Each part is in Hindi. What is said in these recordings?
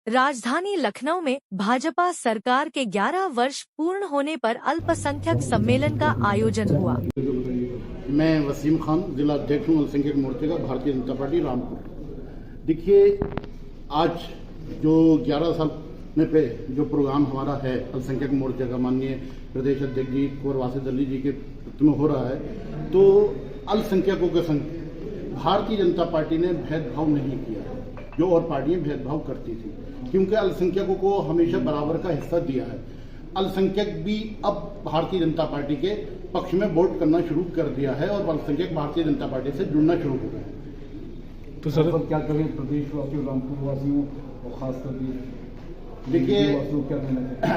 राजधानी लखनऊ में भाजपा सरकार के 11 वर्ष पूर्ण होने पर अल्पसंख्यक सम्मेलन का आयोजन हुआ। मैं वसीम खान, जिला अध्यक्ष हूँ अल्पसंख्यक मोर्चे का, भारतीय जनता पार्टी रामपुर। देखिए, आज जो 11 साल में पे जो प्रोग्राम हमारा है अल्पसंख्यक मोर्चे का, माननीय प्रदेश अध्यक्ष जी कुंवर वासिद अली जी के नेतृत्व में हो रहा है, तो अल्पसंख्यकों के संग भारतीय जनता पार्टी ने भेदभाव नहीं किया है, जो और पार्टियां भेदभाव करती थी, क्योंकि अल्पसंख्यकों को हमेशा बराबर का हिस्सा दिया है। अल्पसंख्यक भी अब भारतीय जनता पार्टी के पक्ष में वोट करना शुरू कर दिया है और अल्पसंख्यक भारतीय जनता पार्टी से जुड़ना शुरू हो गए हैं। तो सर क्या करें प्रदेशवासियों, रामपुर वासियों और खासकर देखिए,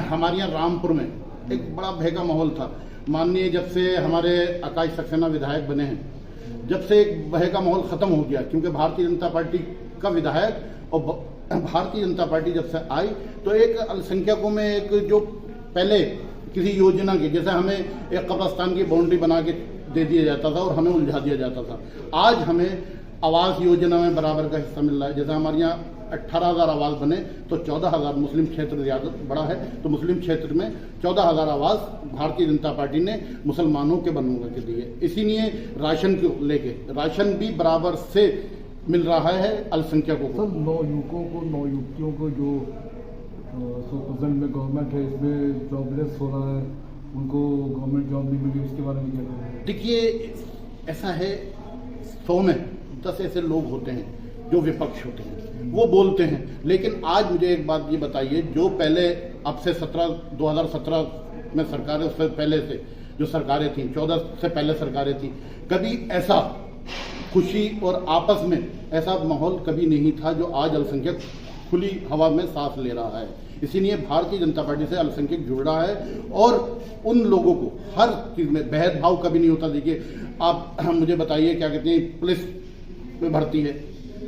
हमारे यहाँ रामपुर में एक बड़ा भय का माहौल था। माननीय जब से हमारे आकाश सक्सेना विधायक बने हैं, जब से एक भय का माहौल खत्म हो गया, क्योंकि भारतीय जनता पार्टी का विधायक और भारतीय जनता पार्टी जब से आई तो एक अल्पसंख्यकों में एक जो पहले किसी योजना की, जैसे हमें एक कब्रिस्तान की बाउंड्री बना के दे दिया जाता था और हमें उलझा दिया जाता था, आज हमें आवास योजना में बराबर का हिस्सा मिल रहा है। जैसे हमारे यहाँ 18,000 आवास बने तो 14,000, मुस्लिम क्षेत्र ज़्यादा बड़ा है तो मुस्लिम क्षेत्र में 14,000 आवास भारतीय जनता पार्टी ने मुसलमानों के बनवा के दिए। इसीलिए राशन को लेके राशन भी बराबर से मिल रहा है अल्पसंख्यकों को। सर, 9 युवकों को, 9 युवतियों को जो 100% में गवर्नमेंट है, इसमें जॉबलेस हो रहा है, उनको गवर्नमेंट जॉब नहीं मिली, उसके बारे में क्या कहना है? देखिए, ऐसा है, 100 में 10 ऐसे लोग होते हैं जो विपक्ष होते हैं, वो बोलते हैं। लेकिन आज मुझे एक बात ये बताइए, जो पहले अब से 2017 में सरकारें, उससे पहले से जो सरकारें थी, 14 से पहले सरकारें थी, कभी ऐसा खुशी और आपस में ऐसा माहौल कभी नहीं था जो आज अल्पसंख्यक खुली हवा में सांस ले रहा है। इसीलिए भारतीय जनता पार्टी से अल्पसंख्यक जुड़ रहा है और उन लोगों को हर चीज़ में भेदभाव कभी नहीं होता। देखिए, आप मुझे बताइए, क्या कहते हैं, पुलिस में भर्ती है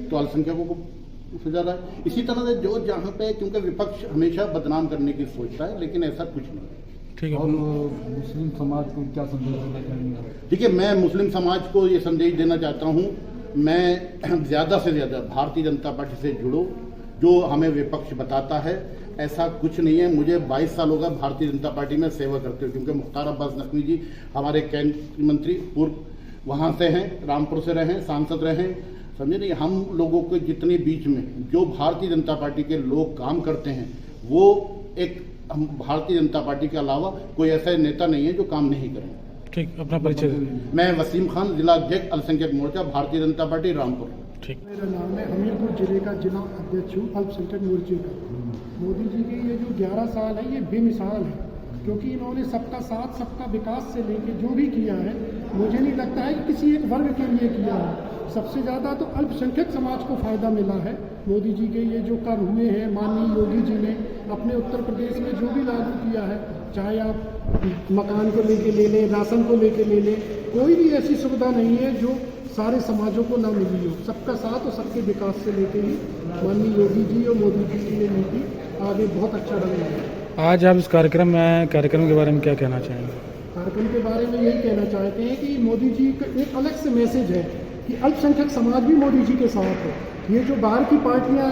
तो अल्पसंख्यकों को सजा रहा है। इसी तरह से जो जहाँ पे, क्योंकि विपक्ष हमेशा बदनाम करने की सोचता है, लेकिन ऐसा कुछ नहीं है। ठीक है। और मुस्लिम समाज को क्या संदेश देना चाहेंगे? देखिए, मैं मुस्लिम समाज को ये संदेश देना चाहता हूँ, मैं ज़्यादा से ज़्यादा भारतीय जनता पार्टी से जुड़ो। जो हमें विपक्ष बताता है ऐसा कुछ नहीं है। मुझे 22 साल होगा भारतीय जनता पार्टी में सेवा करते हुए, क्योंकि मुख्तार अब्बास नकवी जी हमारे केंद्रीय मंत्री पूर्व वहाँ से हैं, रामपुर से रहे, सांसद रहे, समझे नहीं। हम लोगों के जितने बीच में जो भारतीय जनता पार्टी के लोग काम करते हैं, वो एक हम भारतीय जनता पार्टी के अलावा कोई ऐसा नेता नहीं है जो काम नहीं करें। ठीक, अपना परिचय। मैं वसीम खान, जिला अध्यक्ष अल्पसंख्यक मोर्चा, भारतीय जनता पार्टी रामपुर। ठीक, मेरा नाम है, हमीरपुर जिले का जिला अध्यक्ष हूँ अल्पसंख्यक मोर्चे का। मोदी जी के ये जो 11 साल है, ये बेमिसाल है, क्योंकि इन्होंने सबका साथ, सबका विकास से लेके जो भी किया है, मुझे नहीं लगता है कि किसी एक वर्ग के लिए किया है। सबसे ज़्यादा तो अल्पसंख्यक समाज को फ़ायदा मिला है। मोदी जी के ये जो कर हुए हैं, माननीय योगी जी ने अपने उत्तर प्रदेश में जो भी लागू किया है, चाहे आप मकान को लेके ले लें, राशन को लेके ले लें, कोई भी ऐसी सुविधा नहीं है जो सारे समाजों को ना मिली हो। सबका साथ और सबके विकास से लेके ही माननीय योगी जी और मोदी जी की ये नीति आगे बहुत अच्छा ढंग है। आज आप इस कार्यक्रम के बारे में क्या कहना चाहेंगे? कार्यक्रम के बारे में यही कहना चाहते हैं कि मोदी जी का एक अलग से मैसेज है कि अल्पसंख्यक समाज भी मोदी जी के साथ है। ये जो बाहर की पार्टियां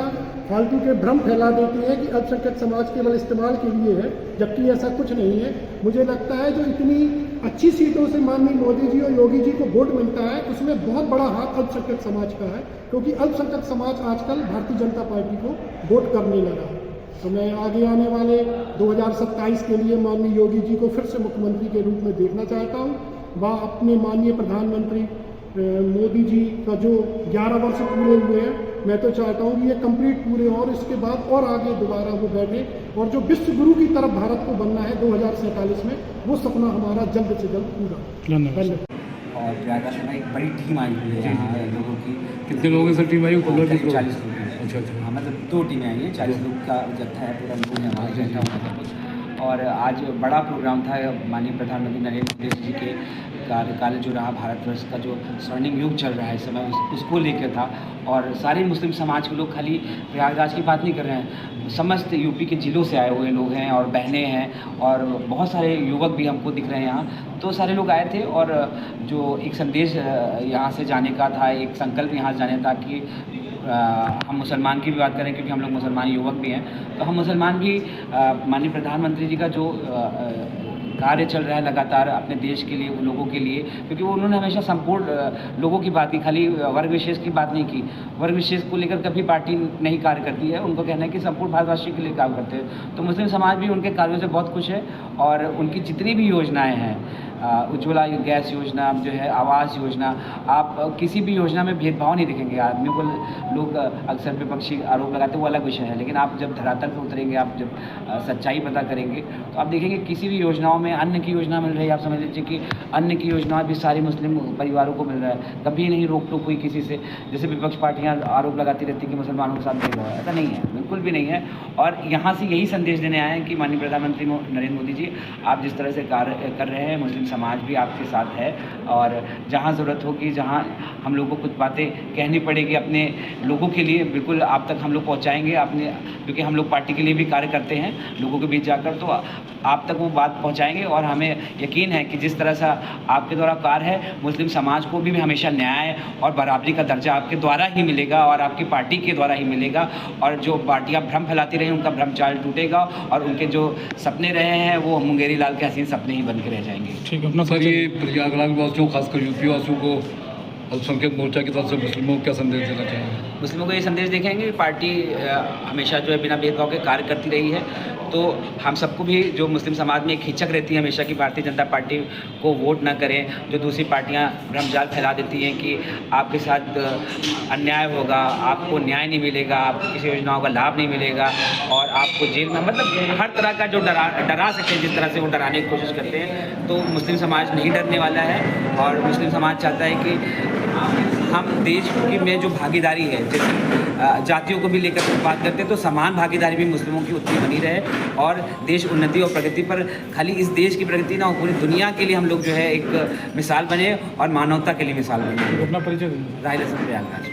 फालतू के भ्रम फैला देती हैं कि अल्पसंख्यक समाज केवल इस्तेमाल के लिए है, जबकि ऐसा कुछ नहीं है। मुझे लगता है जो इतनी अच्छी सीटों से माननीय मोदी जी और योगी जी को वोट मिलता है, उसमें बहुत बड़ा हाथ अल्पसंख्यक समाज का है, क्योंकि अल्पसंख्यक समाज आजकल भारतीय जनता पार्टी को वोट करने लगा है। तो मैं आगे आने वाले 2027 के लिए माननीय योगी जी को फिर से मुख्यमंत्री के रूप में देखना चाहता हूँ। वह अपने माननीय प्रधानमंत्री मोदी जी का जो 11 वर्ष पूरे हुए हैं, मैं तो चाहता हूँ कि ये कंप्लीट पूरे हो और इसके बाद और आगे दोबारा वो बैठे और जो विश्व गुरु की तरफ भारत को बनना है 2047 में, वो सपना हमारा जल्द से जल्द पूरा। धन्यवाद। और प्रयागराज में एक बड़ी टीम आई हुई है यहाँ लोगों की। कितने लोगों की टीम आई? 40 लोग हैं। अच्छा। हाँ, मतलब 2 टीमें आई हैं, 40 लोग का जत्था है, पूरा लोग है वहाँ इकट्ठा हुआ था। और आज बड़ा प्रोग्राम था, माननीय प्रधानमंत्री नरेंद्र मोदी जी के कार्यकाल जो रहा, भारतवर्ष का जो स्वर्णिम युग चल रहा है इस समय, उसको लेकर था। और सारे मुस्लिम समाज के लोग, खाली प्रयागराज की बात नहीं कर रहे हैं, समस्त यूपी के जिलों से आए हुए लोग हैं और बहनें हैं और बहुत सारे युवक भी हमको दिख रहे हैं यहाँ। तो सारे लोग आए थे और जो एक संदेश यहाँ से जाने का था, एक संकल्प यहाँ से जाने था कि हम मुसलमान की भी बात करें, क्योंकि हम लोग मुसलमान युवक भी हैं, तो हम मुसलमान भी माननीय प्रधानमंत्री जी का जो कार्य चल रहा है लगातार अपने देश के लिए, लोगों के लिए, क्योंकि वो उन्होंने हमेशा संपूर्ण लोगों की बात की, खाली वर्ग विशेष की बात नहीं की। वर्ग विशेष को लेकर कभी पार्टी नहीं कार्य करती है, उनको कहना है कि संपूर्ण भारतवासियों के लिए काम करते हैं। तो मुस्लिम समाज भी उनके कार्यों से बहुत खुश है और उनकी जितनी भी योजनाएँ हैं, उज्ज्वला गैस योजना जो है, आवास योजना, आप किसी भी योजना में भेदभाव नहीं दिखेंगे। आदमियों को लोग अक्सर विपक्षी आरोप लगाते हैं, वो अलग विषय है, लेकिन आप जब धरातल पर उतरेंगे, आप जब सच्चाई पता करेंगे, तो आप देखेंगे किसी भी योजनाओं में अन्न की योजना मिल रही है, आप समझ लीजिए कि अन्न की योजना भी सारे मुस्लिम परिवारों को मिल रहा है, कभी नहीं रोक टोक हुई किसी से। जैसे विपक्ष पार्टियाँ आरोप लगाती रहती कि मुसलमानों के साथ भेदभाव है, ऐसा नहीं है, बिल्कुल भी नहीं है। और यहाँ से यही संदेश देने आए हैं कि माननीय प्रधानमंत्री नरेंद्र मोदी जी, आप जिस तरह से कार्य कर रहे हैं, मुस्लिम समाज भी आपके साथ है, और जहाँ ज़रूरत होगी, जहाँ हम लोगों को कुछ बातें कहनी पड़ेगी अपने लोगों के लिए, बिल्कुल आप तक हम लोग पहुँचाएँगे अपने, क्योंकि हम लोग पार्टी के लिए भी कार्य करते हैं लोगों के बीच जाकर, तो आप तक वो बात पहुँचाएँगे। और हमें यकीन है कि जिस तरह से आपके द्वारा कार्य है, मुस्लिम समाज को भी हमेशा न्याय और बराबरी का दर्जा आपके द्वारा ही मिलेगा और आपकी पार्टी के द्वारा ही मिलेगा। और जो पार्टियाँ भ्रम फैलाती रही, उनका भ्रम चाल टूटेगा और उनके जो सपने रहे हैं वो मुंगेरी लाल के हसीन सपने ही बन के रह जाएंगे। ठीक है। अपना सर, ये प्रयागराज वासियों, खासकर यूपी वासियों को अल्पसंख्यक मोर्चा की तरफ से मुस्लिमों को क्या संदेश देना चाहेंगे? मुस्लिमों को ये संदेश देखेंगे, पार्टी हमेशा जो है बिना भेदभाव के कार्य करती रही है, तो हम सबको भी, जो मुस्लिम समाज में एक हिचक रहती है हमेशा कि भारतीय जनता पार्टी को वोट ना करें, जो दूसरी पार्टियां भ्रमजाल फैला देती हैं कि आपके साथ अन्याय होगा, आपको न्याय नहीं मिलेगा, आपको किसी योजनाओं का लाभ नहीं मिलेगा और आपको जेल में, मतलब हर तरह का जो डरा सकते हैं, जिस तरह से वो डराने की कोशिश करते हैं, तो मुस्लिम समाज नहीं डरने वाला है। और मुस्लिम समाज चाहता है कि हम देश की में जो भागीदारी है, जैसे जातियों को भी लेकर बात करते हैं, तो समान भागीदारी भी मुस्लिमों की उतनी बनी रहे और देश उन्नति और प्रगति पर, खाली इस देश की प्रगति ना हो, पूरी दुनिया के लिए हम लोग जो है एक मिसाल बने और मानवता के लिए मिसाल बने। अपना परिचय राहिल हसन प्रयागराज।